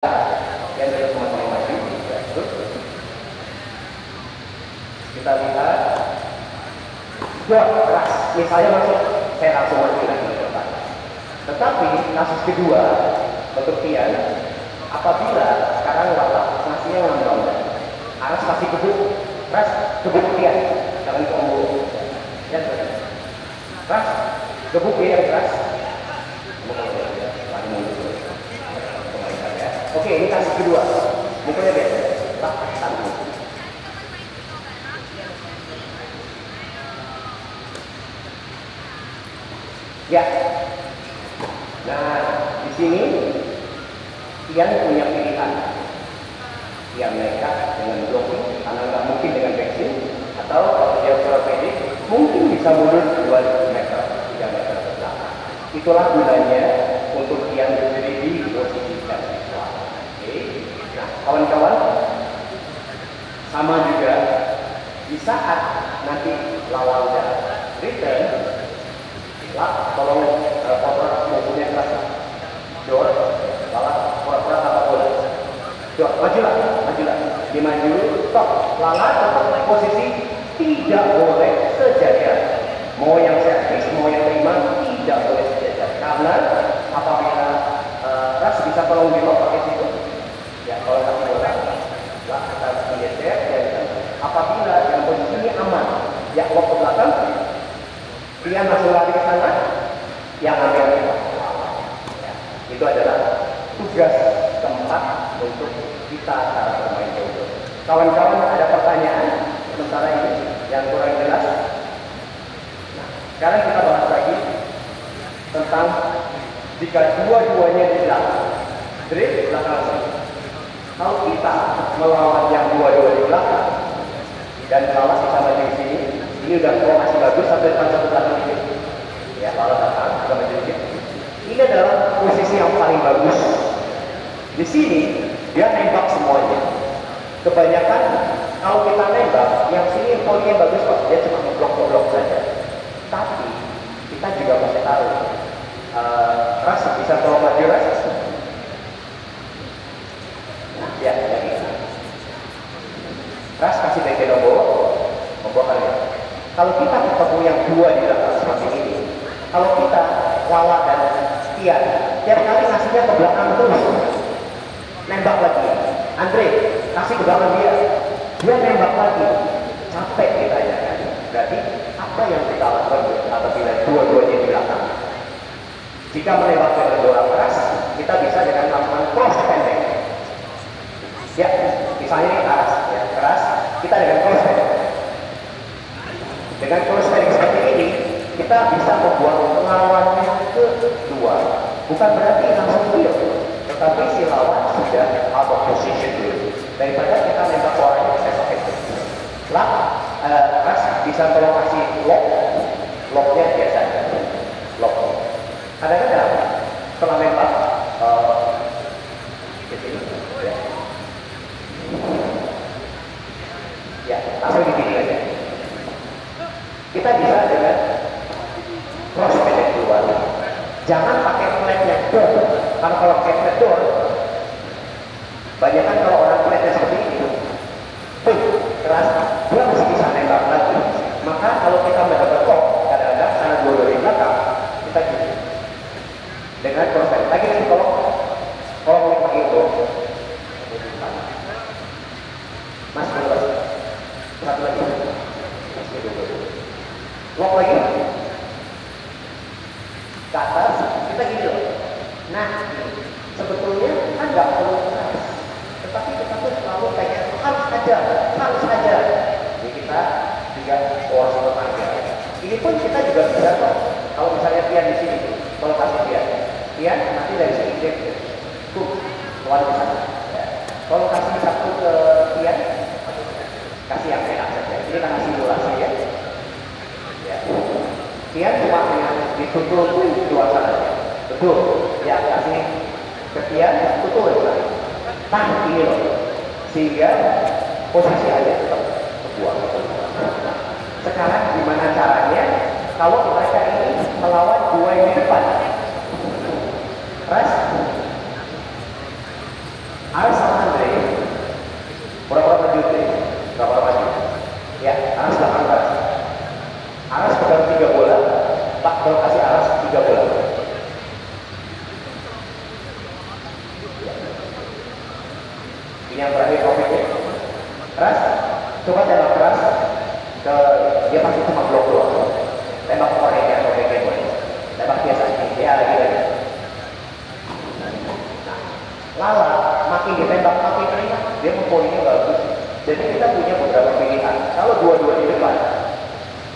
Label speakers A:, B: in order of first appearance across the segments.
A: yang dari teman-teman maju. Kita lihat keras, misalnya masuk, saya langsung maju lagi ke depan. Tetapi kasus kedua untuk Tian, apabila sekarang watak nasinya ngambang, harus kasih gebuk, ras gebuk Tian, jangan keombo, ya ras gebuk dia yang keras. Oke, ini kasus kedua, mukanya biasa, lah tangguh. Ya, nah di sini Tian punya pilihan. Tian nekat dengan blocking karena nggak mungkin dengan vaksin, atau kalau dia ortopedik mungkin bisa mundur 2 meter, 3 meter ke belakang. Itulah gunanya untuk Tian berdiri di posisi siswa. Oke, nah kawan-kawan sama juga di saat nanti lawan return. Lah, tolong koper mobilnya keras. Dor, lala, koper apa bola. Dor, majulah. Dia maju, stop. Lala tetap posisi tidak boleh sejajar. Mau yang servis, mau yang terima, tidak boleh sejajar. Karena apabila ras bisa tolong belok pakai situ. Ya, kalau kasih bola, lah kita bergeser. Apabila yang posisinya aman, ya walk ke belakang. Dia langsung lari ke sana, yang ambil kita. Ya, itu adalah tugas keempat untuk kita cara bermain judo. Kawan-kawan ada pertanyaan sementara ini yang kurang jelas? Nah, sekarang kita bahas lagi tentang jika dua-duanya di belakang, drift di belakang. Kalau kita melawan yang dua-dua di belakang dan lawan kita maju di sini. Ini udah masih bagus, satu depan satu belakang ini. Ya, kalau datang kita maju dikit. Ini adalah posisi yang paling bagus. Di sini dia nembak semuanya. Kebanyakan kalau kita nembak, yang sini poinnya bagus kok, dia cuma blok saja. Tapi kita juga masih tahu, ras bisa tolong maju ras. Nah, ya, jadi ras kasih baik nomor kali ya. Kalau kita ketemu yang dua di belakang seperti ini, kalau kita Lala dan Tian, tiap kali ngasihnya ke belakang terus, nembak lagi. Andre, kasih ke belakang dia nembak lagi, capek kita ya kan. Berarti apa yang kita lakukan apabila dua-duanya di belakang? Jika menembak dengan bola keras, kita bisa dengan melakukan cross pendek. Ya, misalnya ini keras, ya keras, kita dengan cross pendek. Dengan cross pendek seperti ini, kita bisa membuat lawannya kedua. Bukan berarti langsung kill, tetapi si lawan sudah out of position dulu. Daripada kita nembak orangnya bisa pakai itu. Lah, ras bisa tolong kasih locknya biasa aja. Lock. Kadang-kadang setelah nembak, di sini, ya, langsung di sini aja. Kita bisa dengan cross pendek keluar. Jangan pakai flatnya door, karena kalau pakai flat door, banyak kan kalau orang flatnya seperti ini, keras, dia masih bisa nembak lagi. Maka kalau kita mendapat kok, kadang-kadang karena dua-dua di belakang, kita gini. Dengan cross pendek. Lagi nih kalau mau pakai itu, mas bebas. Satu lagi. Lock lagi ke atas, kita gini loh. Nah, sebetulnya kan nggak perlu keras, tetapi kita tuh selalu kayak harus aja. Jadi kita juga force aja. Ini pun kita juga bisa kok. Kalau misalnya Tian di sini, kalau kasih Tian nanti dari sini dia keluar di sana. Ya. Kalau kasih satu ke Tian, kasih yang enak saja. Ini kan kasih durasi ya. Tian cuma ditutup dua sana, betul. Ya kasih ke Tian, tutup dua. Nah ini loh, sehingga posisi aja tetap kebuang. Sekarang gimana caranya? Kalau mereka ini melawan dua yang di depan, ras Aras sama Andre, pura-pura maju deh, pura-pura maju. Ya, Aras belakang Aras. Aras pegang 3 bola, Pak kalau kasih Aras 3 bola. Ini yang terakhir Covid-nya. Aras, coba tembak keras ke dia pasti cuma blok doang. Tembak orangnya atau backnya boleh. Tembak biasa ya lagi. Lala makin ditembak makin enak, dia mempoinnya bagus. Jadi kita punya beberapa pilihan. Kalau dua-dua di depan,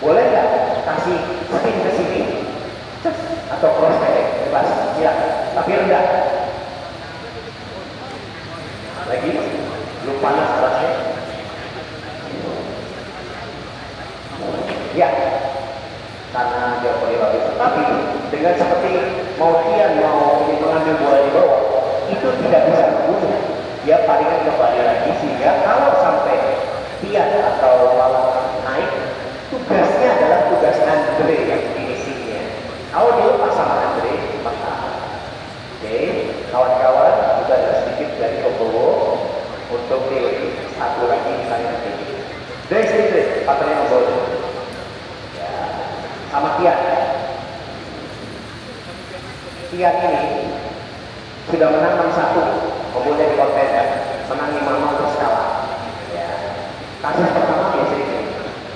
A: boleh nggak kasih spin ke sini, atau cross pendek, bebas, silakan. Tapi rendah. Lagi, belum panas kerasnya. Ya, karena dia boleh bagus. Tapi dengan seperti mau Tian mau mengambil bola di bawah, itu tidak bisa berbunuh. Dia palingan kembali lagi sehingga kalau sampai Tian atau lawan naik, tugasnya adalah tugas Andre yang finishingnya. Kalau dia lepas sama Andre, maka oke, kawan-kawan juga ada sedikit dari Kobowo untuk teori. Satu lagi misalnya nanti dari sini partnernya Kobowo ya, sama Tian. Tian ini sudah menang 6-1, kemudian di konten ya, menang 5-0 terus kalah. Ya. Kasus pertama biasa ini.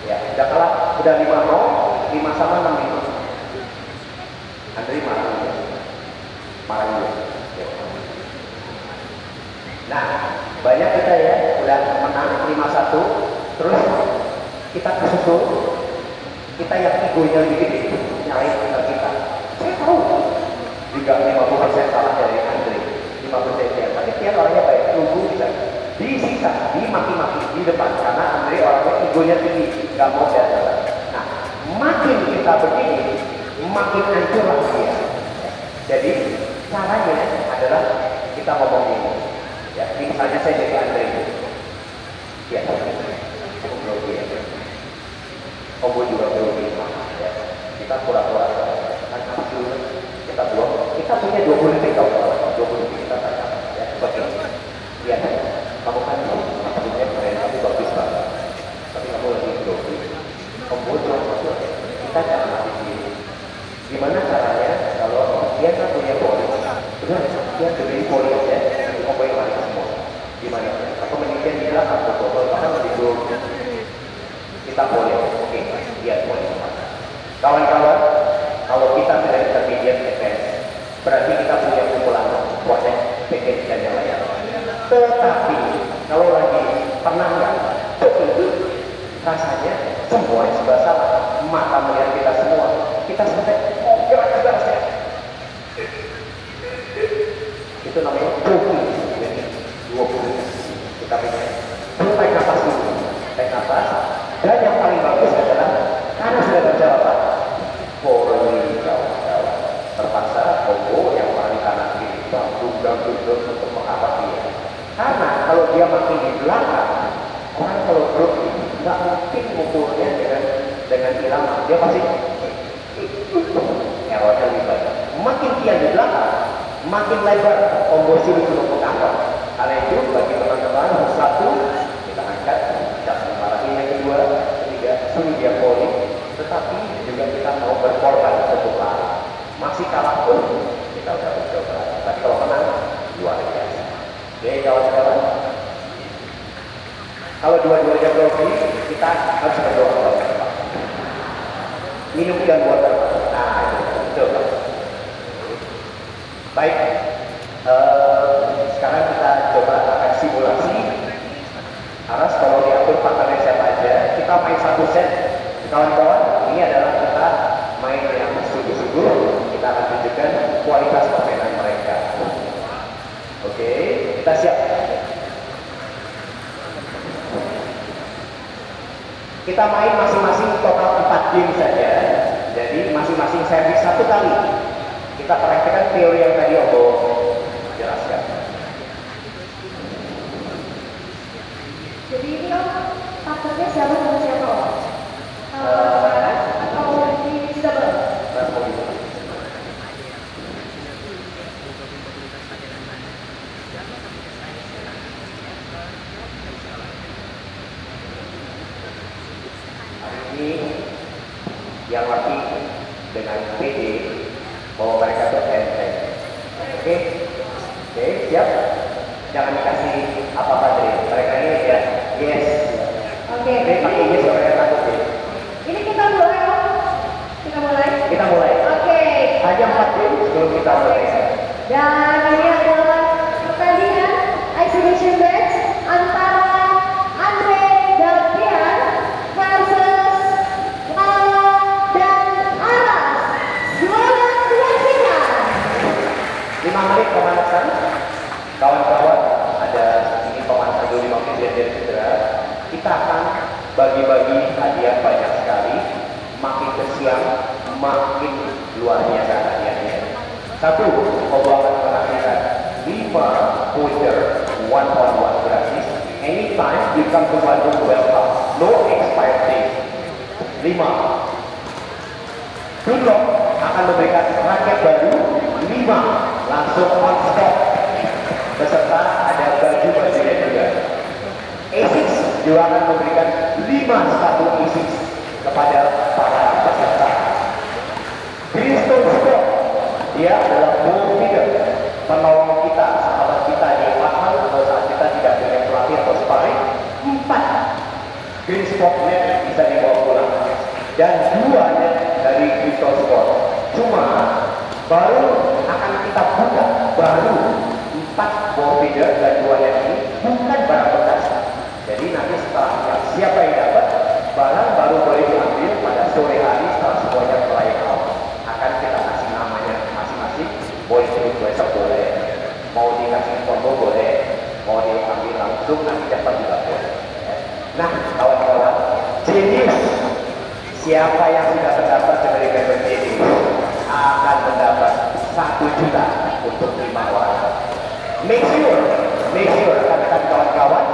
A: Ya, udah kalah, udah 5-0, 5 sama 6-5. Andre marah juga. Marah juga. Ya. Nah, banyak kita ya, udah menang 5-1, terus kita kesusul, kita yang egonya lebih gede, nyalain partner kita. Saya tahu. Juga 50% salah dari Andre, 50% dia. Tapi dia orangnya baik, tunggu bisa disisa, dimaki-maki di depan karena Andre orangnya egonya tinggi, nggak mau jalan. Nah, makin kita begini, makin hancur dia. Jadi caranya adalah kita ngomong ini. Ya, misalnya saya jadi Andre. Ya, aku grogi ya. Kombo juga grogi. Ya, kita pura-pura kan dulu. Kita buang, kita punya 20 detik kalau 20 detik kita tanya ya, seperti lihat kamu kan punya brand kamu bagus banget tapi kamu lagi grogi pembunuh kita jangan mati sendiri. Gimana caranya kalau dia kan punya polis benar dia beli polis aja nanti kombo yang mati semua gimana atau menyikir dia atau botol bahkan lebih dulu kita boleh oke lihat polis kawan-kawan. Kalau kita tidak intermediate defense, berarti kita punya kumpulan protect, package dan yang lain. Tetapi kalau lagi pernah nggak, rasanya semua serba salah. Mata melihat kita semua, kita sampai gerak-gerak ya. Itu namanya jogging. Jadi 20 kita punya. Tarik nafas dulu, tarik nafas. Dan yang paling bagus adalah karena sudah terjawab. Polri kawan-kawan terpaksa Kombo yang paling kanan kiri bantu untuk menghadapi dia. Karena kalau dia makin di belakang, orang kalau grogi nggak mungkin mukulnya dengan irama. Dia pasti errornya lebih banyak. Makin dia di belakang, makin lebar Kombo sini untuk mengangkat. Karena itu bagi teman-teman satu kita angkat, kita marahin yang kedua, ketiga suruh dia polling. Tetapi juga kita mau berkorban untuk lari. Masih kalah pun kita udah bercoba. Tapi kalau menang luar biasa. Oke kawan-kawan. Kalau dua-duanya grogi, kita harus berdoa. Minum dan water. Nah, itu. Baik. Sekarang kita coba akan simulasi. Aras kalau diatur partnernya siapa aja, kita main satu set. Kawan-kawan, ini adalah kita main yang sungguh-sungguh. Kita akan tunjukkan kualitas permainan mereka. Oke, kita siap. Kita main masing-masing total 4 game saja. Jadi masing-masing servis 1 kali. Kita praktekkan teori yang tadi Obo jelaskan.
B: Jadi ini partnernya siapa sama siapa? Atau di double?
A: yang lagi dengan PD bahwa mereka itu enteng. Oke, oke, siap? Jangan dikasih apa-apa dari mereka ini ya. Yes.
B: Oke.
A: Oke, pakai yes mereka takut ya.
B: Ini kita mulai, Om. Kita mulai.
A: Kita mulai.
B: Oke.
A: Hanya 4 menit sebelum kita mulai.
B: Dan ini adalah pertandingan exhibition match antara Andre Davian versus Lala dan Aras. Juara keyakinan.
A: 5 menit pemanasan. Kawan-kawan, ada ini pemanasan dulu 5 menit biar jadi cedera. Kita akan bagi-bagi hadiah banyak sekali. Makin ke siang, makin luar biasa hadiahnya. Satu, Obo akan mengasihkan 5 voucher 1-on-1 gratis. Anytime you come to Bandung, welcome. No expired date. 5. Dunlop akan memberikan raket baru 5 langsung on stock. Beserta ada baju-bajunya juga. ASICS juga akan memberikan 5 sepatu ASICS kepada para peserta. Bristol Sport, dia adalah ball feeder, penolong kita, sahabat kita di lapangan atau saat kita tidak punya pelatih atau sparring. 4 Green Sport net bisa dibawa pulang dan 2 net dari Bristol Sport. Cuma baru akan kita buka baru 4 ball feeder dan 2 net ini bukan barang bekas. Jadi nanti setelah siapa yang dapat barang baru boleh diambil pada sore hari setelah semuanya mulai out. Akan kita kasih namanya masing-masing. Boleh sebut besok boleh, mau dikasih foto boleh, mau diambil langsung nanti dapat juga boleh. Nah kawan-kawan, Genius, siapa yang sudah terdaftar sebagai member Genius akan mendapat 1 juta untuk 5 orang. Make sure rekan-rekan kawan-kawan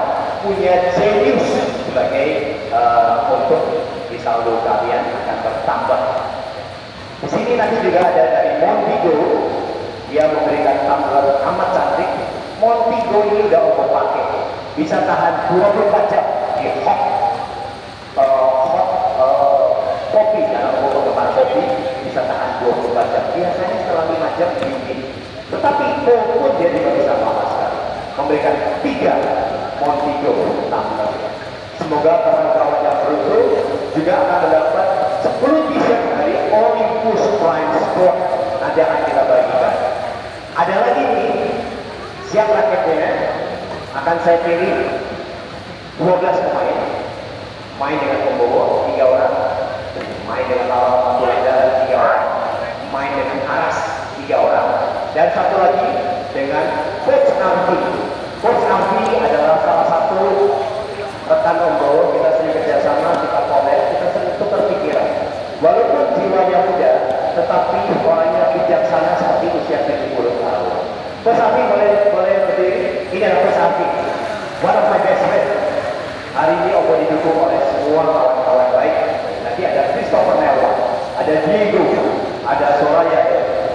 A: punya Genius sebagai untuk di saldo kalian akan bertambah. Di sini nanti juga ada dari Montigo, dia memberikan tumbler amat cantik. Montigo ini udah Obo pakai, bisa tahan 24 jam di hot kopi. Kalau Obo penggemar kopi bisa tahan 24 jam. Biasanya setelah 5 jam dingin. Tetapi pun dia juga bisa lama sekali. Memberikan 3 Montigo tumbler. Semoga kawan-kawan yang beruntung juga akan mendapat 10 t-shirt dari Olympus Prime Sport. Nanti akan kita bagikan. Ada lagi nih, siap raketnya. Akan saya pilih 12 pemain. Main dengan Pembowo 3 orang, main dengan Lala Matulada 3 orang, main dengan Aras 3 orang, dan satu lagi dengan Coach Arfi. Coach Arfi adalah salah satu rekan Ombo. Kita sering kerjasama, kita collab, kita sering tukar pikiran. Walaupun jiwanya muda, tetapi orangnya bijaksana seperti usia 70 tahun. Coach Arfi boleh berdiri. Ini adalah Coach Arfi, one of my best friends. Hari ini Ombo didukung oleh semua kawan-kawan baik. Nanti ada Christopher Nelwa, ada Diego, ada Soraya,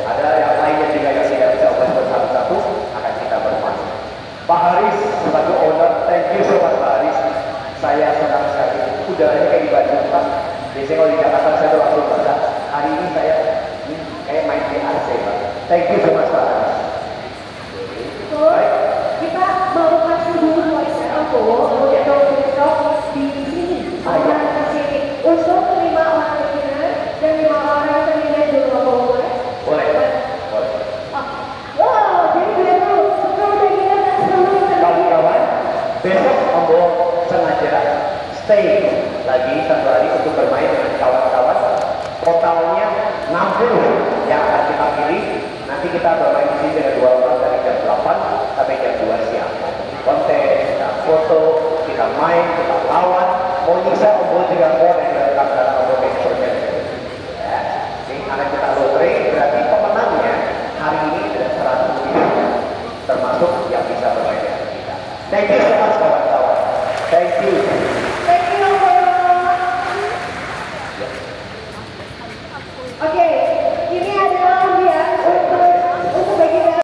A: ada yang lainnya juga yang tidak bisa Ombo sebut satu-satu, akan kita bermain. Pak Haris sebagai owner, thank you so much Pak Haris. Saya senang sekali. Udaranya kayak di Bandung Pak. Biasanya kalau di Jakarta saya tuh langsung basah. Hari ini saya kayak main di AC Pak. Thank you so much Pak Haris.
B: Baik. Kita baru kasih dulu voice Obo untuk besok di sini. Orang di sini untuk 5 orang terpilih dan 5 orang terpilih dulu Obo boleh?
A: Boleh.
B: Wow, jadi baru sebelum kita
A: Kawan-kawan, besok Ombo sengaja stay lagi 1 hari untuk bermain dengan kawan-kawan. Totalnya 60 yang akan kita pilih. Nanti kita bermain di sini dengan 2 orang dari jam 8 sampai jam 2 siang. Konten, kita foto, kita main, kita lawan. Mau nyisa Ombo juga boleh direkam dalam Ombo Picture. Ya, ini akan kita lotre. Berarti pemenangnya hari ini ada 100 ribu, termasuk yang bisa bermain dengan kita. Thank you so much kawan.